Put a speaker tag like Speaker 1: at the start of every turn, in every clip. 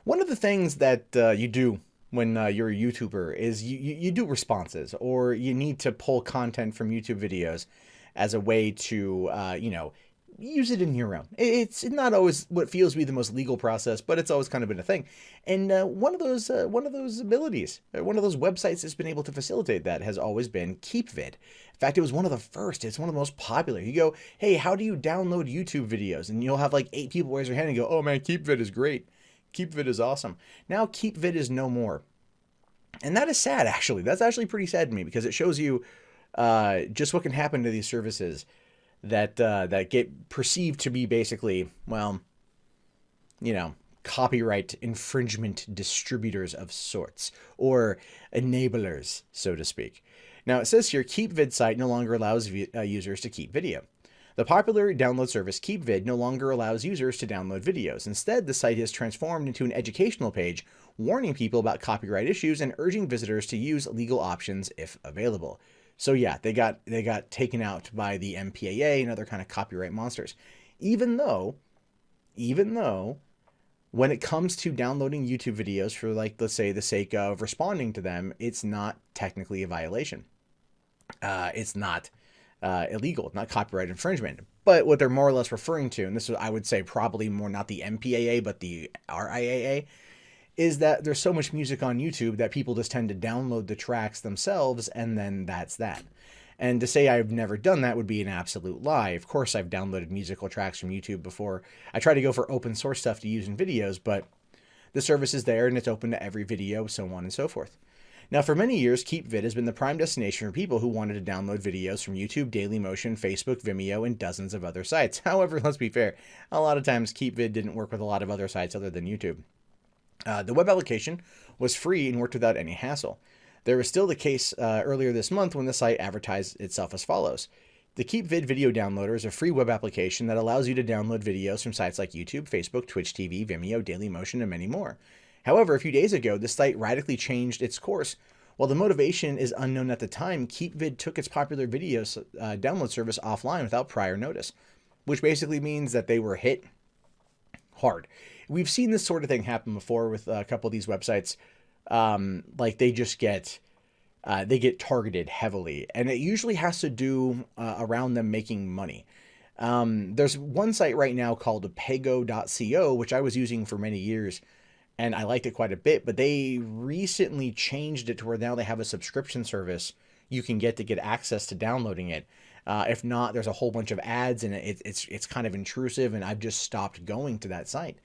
Speaker 1: One of the things that you do when you're a YouTuber is you do responses, or you need to pull content from YouTube videos as a way to, use it in your own. It's not always what feels to be the most legal process, but it's always kind of been a thing. And one of those abilities, one of those websites that's been able to facilitate that has always been KeepVid. In fact, it was one of the first. It's one of the most popular. You go, hey, how do you download YouTube videos? And you'll have like 8 people raise their hand and go, oh man, KeepVid is great. KeepVid is awesome. Now KeepVid is no more. And that is sad, actually. That's actually pretty sad to me because it shows you just what can happen to these services that get perceived to be basically, well, copyright infringement distributors of sorts, or enablers, so to speak. Now it says here, KeepVid site no longer allows users to keep video. The popular download service KeepVid no longer allows users to download videos. Instead, the site has transformed into an educational page, warning people about copyright issues and urging visitors to use legal options if available. So yeah, they got taken out by the MPAA and other kind of copyright monsters. Even though when it comes to downloading YouTube videos for, like, let's say the sake of responding to them, it's not technically a violation. It's not illegal, not copyright infringement. But what they're more or less referring to, and this is, I would say, probably more not the MPAA, but the RIAA, is that there's so much music on YouTube that people just tend to download the tracks themselves, and then that's that. And to say I've never done that would be an absolute lie. Of course, I've downloaded musical tracks from YouTube before. I try to go for open source stuff to use in videos, but the service is there and it's open to every video, so on and so forth. Now, for many years, KeepVid has been the prime destination for people who wanted to download videos from YouTube, Dailymotion, Facebook, Vimeo, and dozens of other sites. However, let's be fair, a lot of times KeepVid didn't work with a lot of other sites other than YouTube. The web application was free and worked without any hassle. There was still the case earlier this month when the site advertised itself as follows. The KeepVid video downloader is a free web application that allows you to download videos from sites like YouTube, Facebook, Twitch TV, Vimeo, Dailymotion, and many more. However, a few days ago, the site radically changed its course. While the motivation is unknown at the time, KeepVid took its popular video download service offline without prior notice, which basically means that they were hit hard. We've seen this sort of thing happen before with a couple of these websites. Like they just get targeted heavily, and it usually has to do around them making money. There's one site right now called Pego.co, which I was using for many years, and I liked it quite a bit, but they recently changed it to where now they have a subscription service you can get to get access to downloading it. If not, there's a whole bunch of ads, and it's kind of intrusive, and I've just stopped going to that site.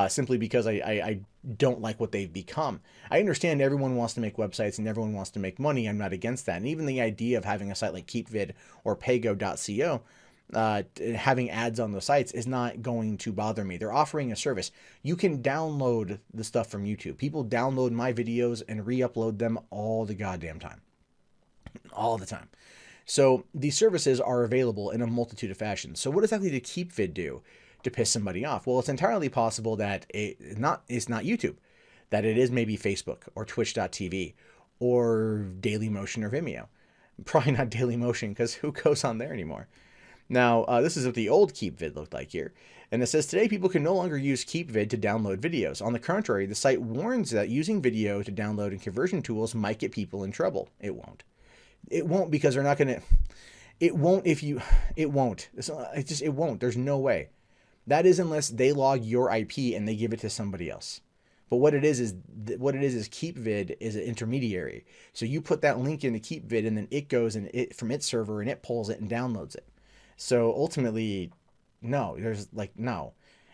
Speaker 1: Simply because I don't like what they've become. I understand everyone wants to make websites and everyone wants to make money. I'm not against that. And even the idea of having a site like KeepVid or Pego.co, having ads on those sites is not going to bother me. They're offering a service. You can download the stuff from YouTube. People download my videos and re-upload them all the goddamn time. All the time. So these services are available in a multitude of fashions. So what exactly did KeepVid do to piss somebody off? Well, it's entirely possible that it's not YouTube, that it is maybe Facebook or Twitch.tv or Dailymotion or Vimeo. Probably not Dailymotion, because who goes on there anymore? Now, this is what the old KeepVid looked like here. And it says, today people can no longer use KeepVid to download videos. On the contrary, the site warns that using video to download and conversion tools might get people in trouble. It won't. It won't, because they're not going to... It won't if you... It won't. It won't. There's no way. That is unless they log your IP and they give it to somebody else. But what it is KeepVid is an intermediary. So you put that link into KeepVid, and then it goes and it from its server, and it pulls it and downloads it. So ultimately, no.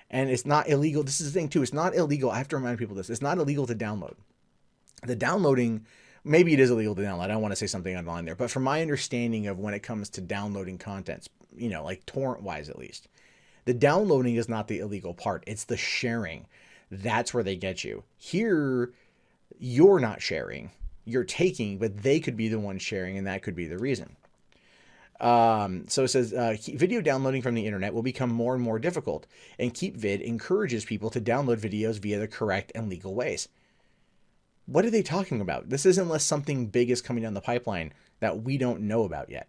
Speaker 1: And it's not illegal. This is the thing too. It's not illegal. I have to remind people this. It's not illegal to download. The downloading, maybe it is illegal to download. I don't want to say something online there. But from my understanding of when it comes to downloading contents, like torrent-wise at least, the downloading is not the illegal part. It's the sharing. That's where they get you. Here, you're not sharing. You're taking, but they could be the one sharing, and that could be the reason. So it says, video downloading from the internet will become more and more difficult, and KeepVid encourages people to download videos via the correct and legal ways. What are they talking about? This is unless something big is coming down the pipeline that we don't know about yet.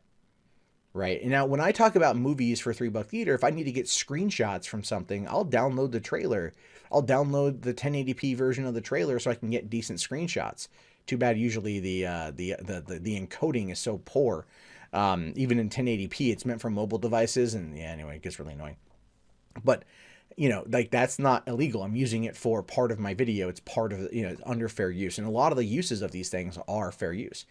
Speaker 1: right? And now when I talk about movies for $3 theater, if I need to get screenshots from something, I'll download the trailer. I'll download the 1080p version of the trailer so I can get decent screenshots. Too bad usually the encoding is so poor. Even in 1080p, it's meant for mobile devices, and yeah, anyway, it gets really annoying. But like that's not illegal. I'm using it for part of my video. It's part of it's under fair use, and a lot of the uses of these things are fair use.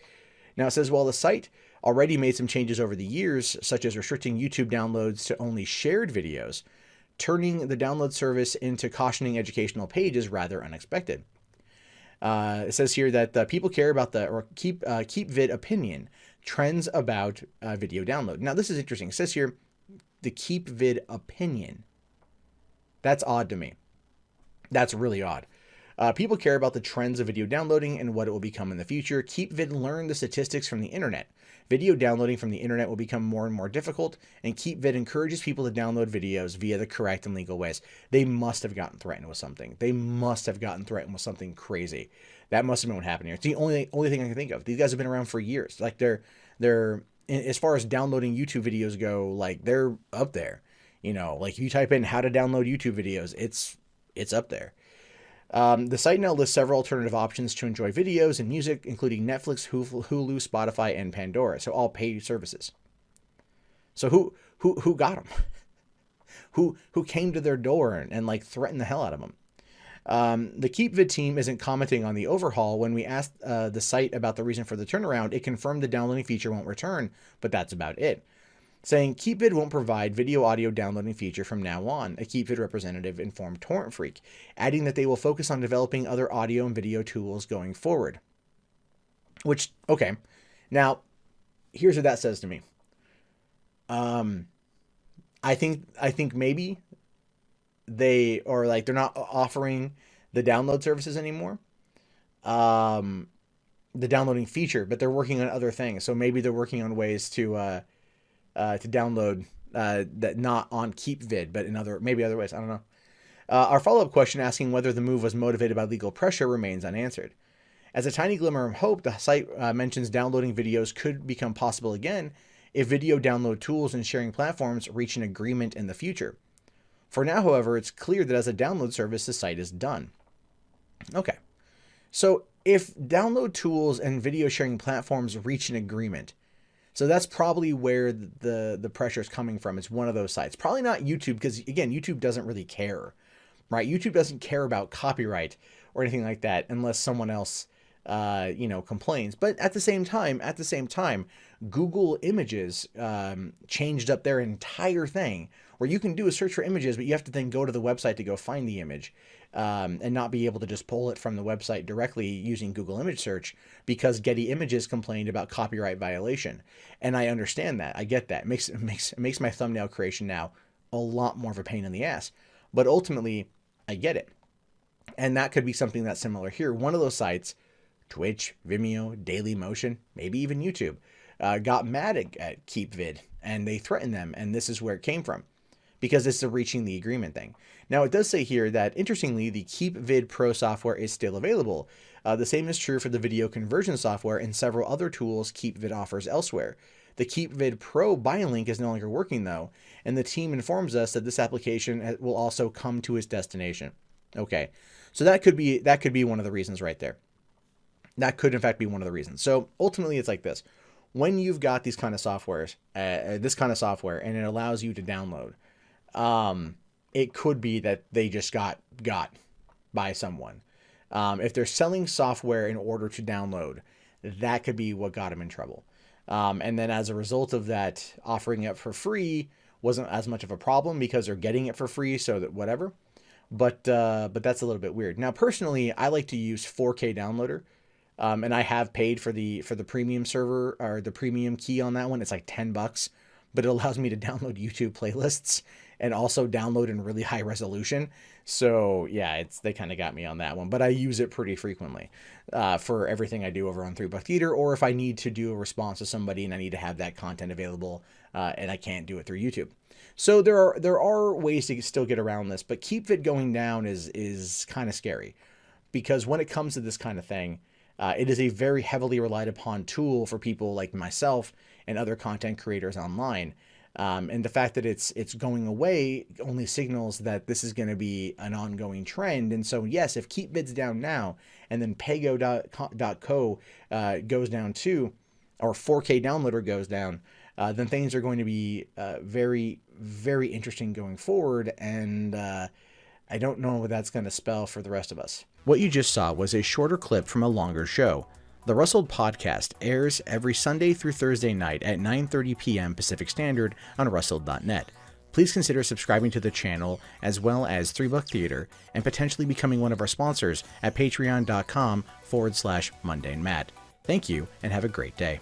Speaker 1: Now it says, well, the site already made some changes over the years, such as restricting YouTube downloads to only shared videos, turning the download service into cautioning educational pages rather unexpected. It says here that people care about KeepVid opinion trends about video download. Now this is interesting. It says here the KeepVid opinion. That's odd to me. That's really odd. People care about the trends of video downloading and what it will become in the future. KeepVid learned the statistics from the internet. Video downloading from the internet will become more and more difficult, and KeepVid encourages people to download videos via the correct and legal ways. They must have gotten threatened with something. They must have gotten threatened with something crazy. That must have been what happened here. It's the only thing I can think of. These guys have been around for years. Like they're as far as downloading YouTube videos go, like they're up there. Like if you type in how to download YouTube videos, it's up there. The site now lists several alternative options to enjoy videos and music, including Netflix, Hulu, Spotify, and Pandora. So all paid services. So who got them? who came to their door and like threatened the hell out of them? The KeepVid team isn't commenting on the overhaul. When we asked the site about the reason for the turnaround, it confirmed the downloading feature won't return, but that's about it. Saying KeepVid won't provide video audio downloading feature from now on, a KeepVid representative informed Torrent Freak, adding that they will focus on developing other audio and video tools going forward. Which, okay, now here's what that says to me. I think maybe they're not offering the download services anymore. The downloading feature, but they're working on other things. So maybe they're working on ways to download that not on KeepVid, but in other ways. I don't know. Our follow-up question asking whether the move was motivated by legal pressure remains unanswered. As a tiny glimmer of hope, the site mentions downloading videos could become possible again if video download tools and sharing platforms reach an agreement in the future. For now, however, it's clear that as a download service, the site is done. Okay. So if download tools and video sharing platforms reach an agreement, so that's probably where the pressure is coming from. It's one of those sites. Probably not YouTube, because again, YouTube doesn't really care, right? YouTube doesn't care about copyright or anything like that unless someone else, complains. But at the same time, Google Images changed up their entire thing, where you can do a search for images, but you have to then go to the website to go find the image. And not be able to just pull it from the website directly using Google image search, because Getty Images complained about copyright violation. And I understand that. I get that. It makes my thumbnail creation now a lot more of a pain in the ass. But ultimately, I get it. And that could be something that's similar here. One of those sites, Twitch, Vimeo, Dailymotion, maybe even YouTube, got mad at KeepVid, and they threatened them. And this is where it came from, because it's a reaching the agreement thing. Now, it does say here that, interestingly, the KeepVid Pro software is still available. The same is true for the video conversion software and several other tools KeepVid offers elsewhere. The KeepVid Pro buy link is no longer working, though, and the team informs us that this application will also come to its destination. Okay, so that could be one of the reasons right there. That could, in fact, be one of the reasons. So ultimately, it's like this. When you've got these kind of softwares, this kind of software, and it allows you to download, it could be that they just got by someone. If they're selling software in order to download, that could be what got them in trouble. And then as a result of that, offering it for free wasn't as much of a problem because they're getting it for free, so that whatever. But that's a little bit weird. Now, personally, I like to use 4K Downloader. And I have paid for the premium server, or the premium key on that one. It's like $10, but it allows me to download YouTube playlists and also download in really high resolution. So yeah, they kind of got me on that one, but I use it pretty frequently for everything I do over on $3 Theater, or if I need to do a response to somebody and I need to have that content available and I can't do it through YouTube. So there are ways to still get around this, but KeepVid going down is kind of scary, because when it comes to this kind of thing, It is a very heavily relied upon tool for people like myself and other content creators online. And the fact that it's going away only signals that this is going to be an ongoing trend. And so, yes, if KeepVid's down now and then Pego.co goes down too, or 4K downloader goes down, then things are going to be very, very interesting going forward. And I don't know what that's going to spell for the rest of us. What you just saw was a shorter clip from a longer show. The Rustled podcast airs every Sunday through Thursday night at 9:30 p.m. Pacific Standard on rustled.net. Please consider subscribing to the channel as well as 3 Buck Theater and potentially becoming one of our sponsors at patreon.com/mundanemat. Thank you and have a great day.